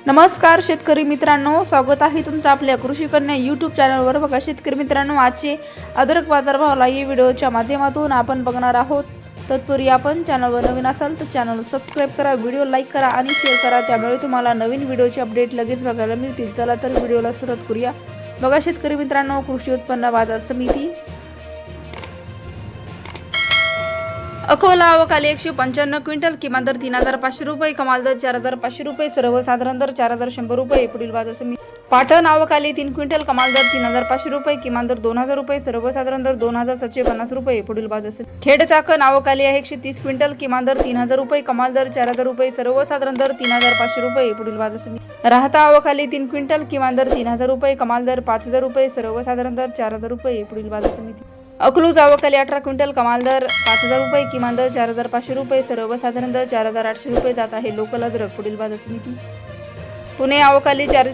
नमस्कार शेतकरी मित्रांनो, स्वागत आहे तुमचं आपल्या कृषी कन्या यूट्यूब चॅनलवर। बघा शेतकरी मित्रांनो, आजचे अद्रक बाजारभाव लाईव्ह व्हिडिओच्या माध्यमातून आपण बघणार आहोत। तत्पूर्वी आपण चॅनलवर नवीन असाल तर चॅनल सबस्क्राइब करा, व्हिडिओ लाईक करा आणि शेअर करा, त्यामुळे तुम्हाला नवीन व्हिडिओचे अपडेट लगेच बघायला मिळतील। चला तर व्हिडिओला सुरुवात करूया। बघा शेतकरी मित्रांनो, कृषी उत्पन्न बाजार समिती अकोला आवकाली 195 क्विंटल, किमान दर 3500 रुपये, कमाल दर 4500 रुपये, सर्वसाधारण दर 4100 रुपये। पुढील बाजार समिती पाटण आवकाली 3 क्विंटल, कमाल दर 3500 रुपये, किमान दर 2000 रुपये, सर्वसाधारण दर 2750 रुपये। पुढील बाजार समिती खेड चाकण आवकाली आहे 130 क्विंटल, किमान दर 3000 रुपये, कमाल दर 4000 रुपये, सर्वसाधारण दर 3500 रुपये। पुढील बाजार समिती राहता आवकाली 3 क्विंटल, किमान दर 3000 रुपये, कमाल दर 5000 रुपये, सर्वसाधारण दर 4000 रुपये। पुढील बाजार समिती अकलूज आवकाली 18 क्विंटल, कमाल दर 5000 रुपये, किमान दर 4500 रुपये, सर्वसाधारण दर 4800 रुपये जात आहे लोकल अद्रक। पुढील बाजार समिती पुणे आवकाली 4